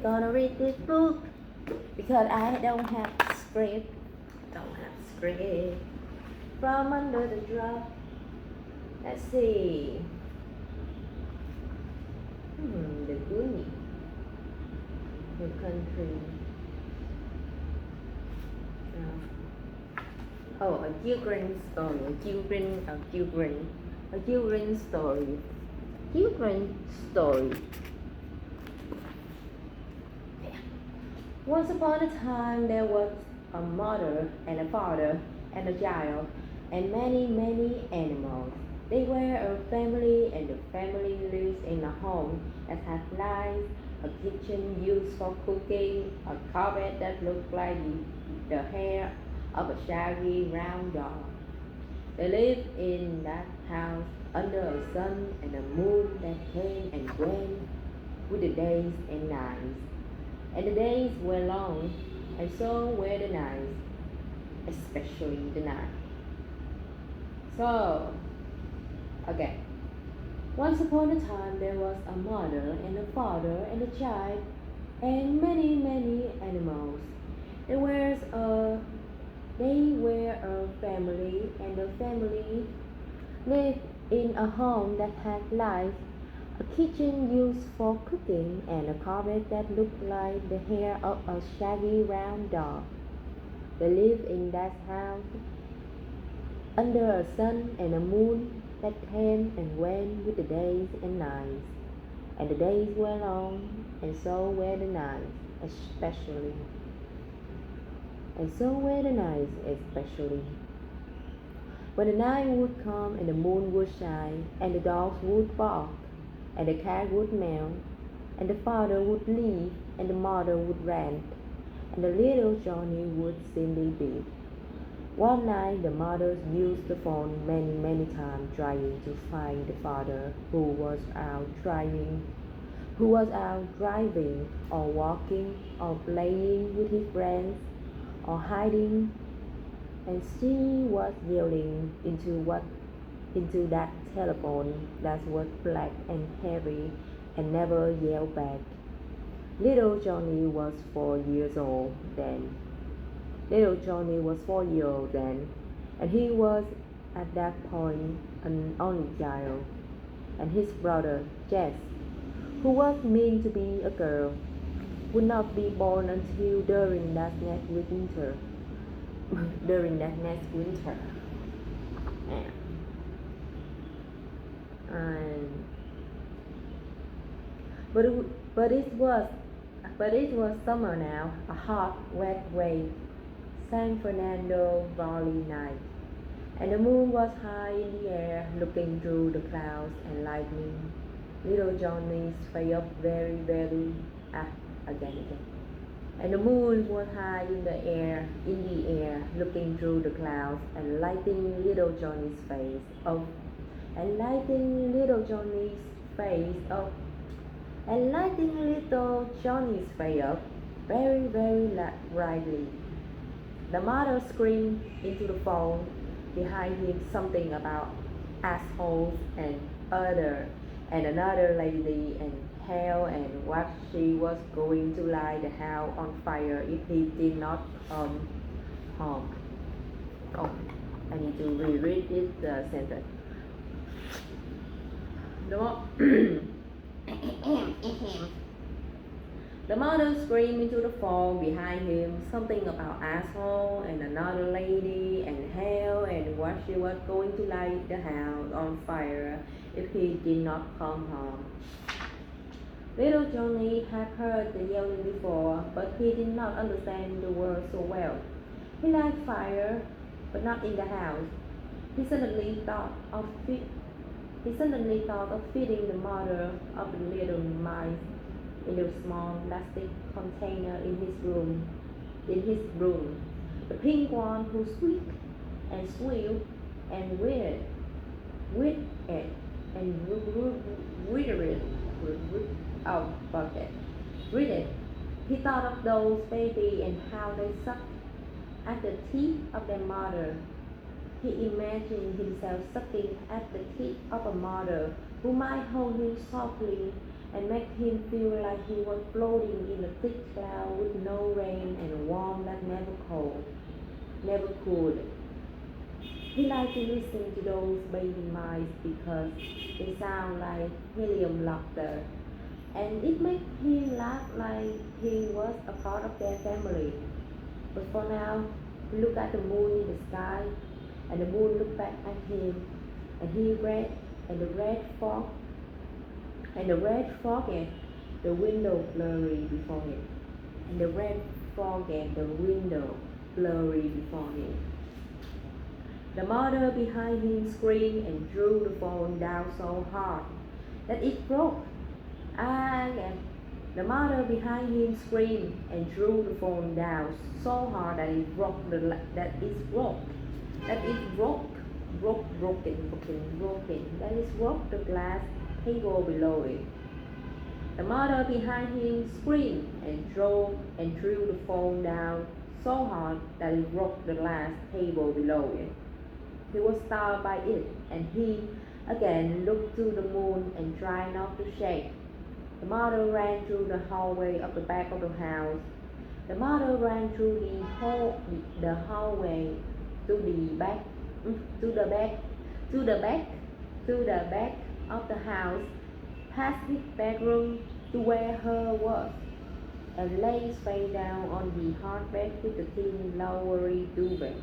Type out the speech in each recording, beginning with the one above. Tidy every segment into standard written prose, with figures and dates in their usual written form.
gonna read this book because I don't have script. Don't have script. From under the drop. Let's see. The Goonie. The country. A children's story. A children's story. Children's story. Once upon a time there was a mother and a father and a child and many, many animals. They were a family and the family lived in a home that had lights, a kitchen used for cooking, a carpet that looked like the hair of a shaggy round dog. They lived in that house under a sun and a moon that came and went with the days and nights. And the days were long, and so were the nights, especially the night. So, again. Once upon a time there was a mother and a father and a child and many, many animals. They were a family, and the family lived in a home that had lights, a kitchen used for cooking, and a carpet that looked like the hair of a shaggy round dog. They lived in that house under a sun and a moon that came and went with the days and nights. And the days were long, and so were the nights, especially. And so were the nights, especially. When the night would come, and the moon would shine, and the dogs would bark, and the cat would meow, and the father would leave, and the mother would rant, and the little Johnny would simply be. One night the mother used the phone many, many times trying to find the father who was out driving or walking or playing with his friends or hiding, and she was yelling into that telephone that was black and heavy and never yelled back. Little Johnny was 4 years old then. Little Johnny was 4 years old then, and he was at that point an only child. And his brother, Jess, who was meant to be a girl, would not be born until during that next winter. And, but it was summer now, a hot, wet, wave San Fernando Valley night, and the moon was high in the air, looking through the clouds and lightning. Little Johnny's face up very, very again. And the moon was high in the air, looking through the clouds and lighting little Johnny's face up, and lighting little Johnny's face up, and lighting little Johnny's face up very, very brightly. The mother screamed into the phone behind him something about assholes and another lady and hell and what she was going to light the house on fire if he did not come home. Oh, I need to reread this sentence. The mother screamed into the phone behind him something about asshole and another lady and hell and what she was going to light the house on fire if he did not come home. Little Johnny had heard the yelling before, but he did not understand the words so well. He liked fire, but not in the house. He suddenly thought of feeding the mother of the little mice in a small plastic container in his room. The pink one who squeaked and squealed and withered and withered. He thought of those babies and how they sucked at the teeth of their mother. He imagined himself sucking at the teeth of a mother who might hold him softly and made him feel like he was floating in a thick cloud with no rain and warm that never cold, never cooled. He liked to listen to those baby mice because they sound like helium laughter, and it made him laugh like he was a part of their family. But for now, he looked at the moon in the sky, and the moon looked back at him, and he read, and the red fog and the window blurry before him, and the red fog and the window blurry before him. The mother behind him screamed and drew the phone down so hard that it broke. Again, the mother behind him screamed and drew the phone down so hard that it broke. That it broke. That it broke. Broken. That it broke the glass table below it. The mother behind him screamed and drew the phone down so hard that it broke the glass table below it. He was startled by it, and he again looked to the moon and tried not to shake. The mother ran through the hallway of the back of the house. The mother ran through the hallway to the back of the house, past his bedroom to where her was, and lay face down on the hard bed with the thin flowery duvet.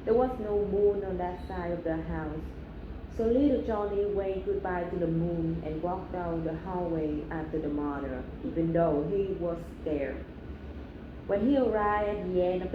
There was no moon on that side of the house, so little Johnny waved goodbye to the moon and walked down the hallway after the mother, even though he was scared. When he arrived at the end of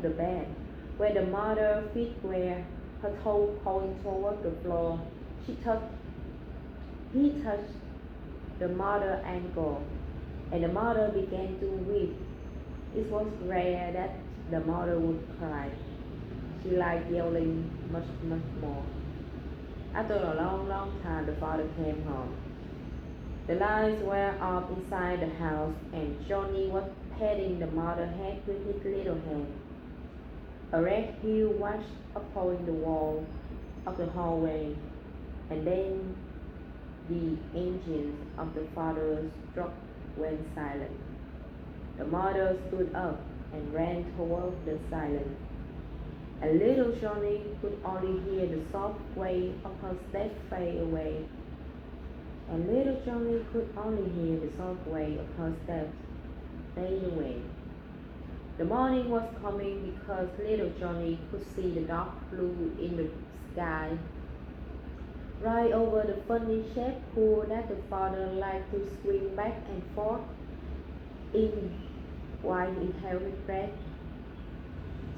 the bed, where the mother's feet were, her toe pointing toward the floor, he touched the mother's ankle, and the mother began to weep. It was rare that the mother would cry. She liked yelling much more. After a long time, the father came home. The lights were off inside the house, and Johnny was patting the mother's head with his little hand. A red hue washed upon the wall of the hallway, and then the engines of the father's truck went silent. The mother stood up and ran toward the silence, and little Johnny could only hear the soft way of her steps fade away. The morning was coming because little Johnny could see the dark blue in the sky, right over the funny shaped pool that the father liked to swing back and forth in while he held his breath.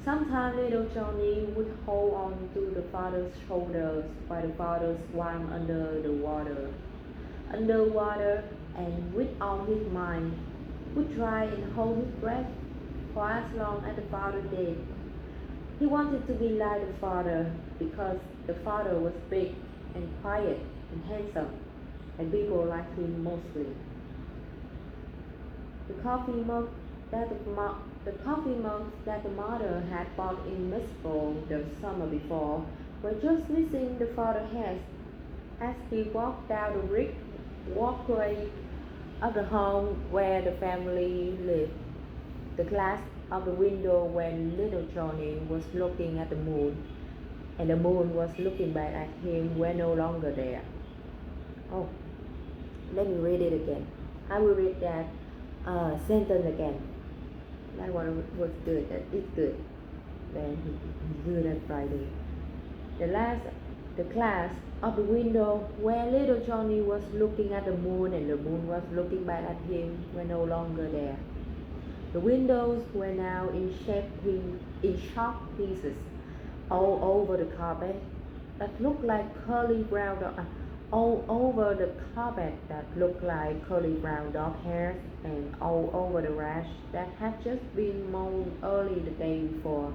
Sometimes little Johnny would hold on to the father's shoulders while the father swam underwater, and with all his mind would try and hold his breath for as long as the father did. He wanted to be like the father because the father was big and quiet and handsome, and people liked him mostly. The coffee mugs that the mother had bought in Mexico the summer before were just missing the father's hands as he walked down the brick walkway of the home where the family lived. The glass of the window when little Johnny was looking at the moon, and the moon was looking back at him, were no longer there. Oh, let me read it again. I will read that sentence again. That one was good. That is good. Then he good at Friday. The glass of the window where little Johnny was looking at the moon and the moon was looking back at him were no longer there. The windows were now in sharp pieces all over the carpet that looked like curly brown dog hairs, and all over the rash that had just been mown early the day before.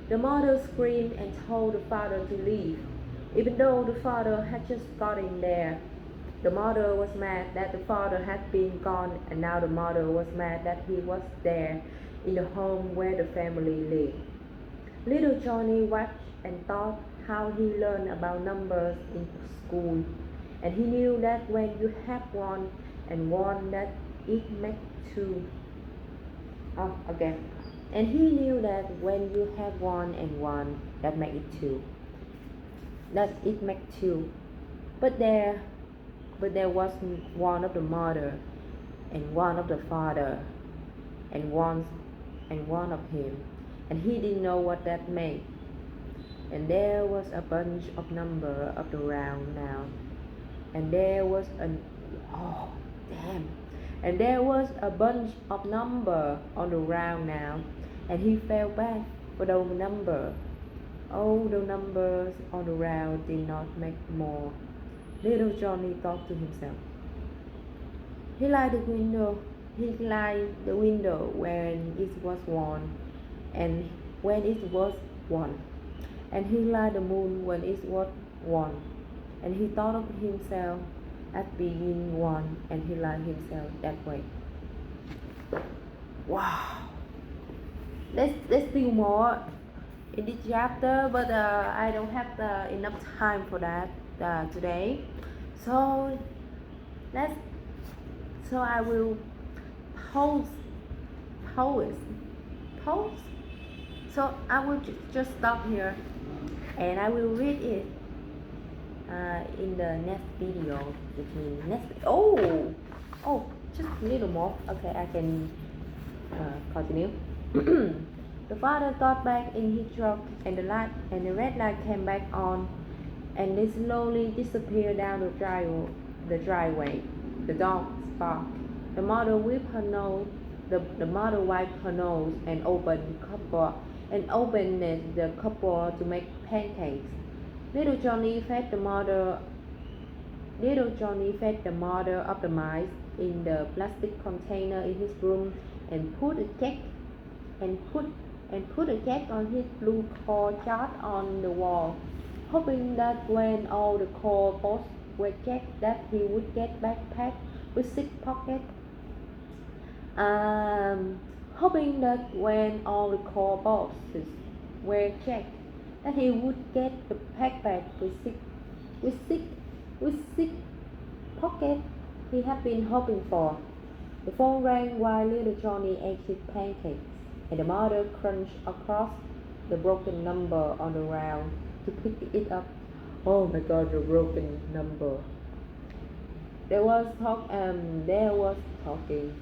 The mother screamed and told the father to leave, even though the father had just got in there. The mother was mad that the father had been gone, and now the mother was mad that he was there, in the home where the family lived. Little Johnny watched and thought how he learned about numbers in school, and he knew that when you have one and one, that it makes two. Oh, okay. And he knew that when you have one and one, that make it two. That it make two. But there was one of the mother, and one of the father, and one of him, and he didn't know what that meant. And there was a bunch of number of the round now, and there was an oh damn, and there was a bunch of number on the round now, and he felt bad for those number. Oh, the numbers on the round did not make more. Little Johnny thought to himself. He liked the window. He liked the window when it was one, and when it was one, and he liked the moon when it was one, and he thought of himself as being one, and he liked himself that way. Wow. Let's do more in this chapter, but I don't have enough time for that today. So I will pause. So I will just stop here, and I will read it in the next video. Which means next. Just a little more. Okay, I can continue. The father got back in his truck, and the red light came back on, and they slowly disappeared down the driveway. The dog barked. The mother wiped her nose. The mother wiped her nose and opened the cupboard to make pancakes. Little Johnny fed the mother of the mice in the plastic container in his room, and put a cake on his blue core chart on the wall, hoping that when all the core posts were checked, that he would get backpack with 6 pockets. Hoping that when all the core boxes were checked, that he would get the backpack with six pockets he had been hoping for. The phone rang while little Johnny ate his pancakes, and the mother crunched across the broken number on the ground to pick it up. Oh my God, the broken number. There was talking.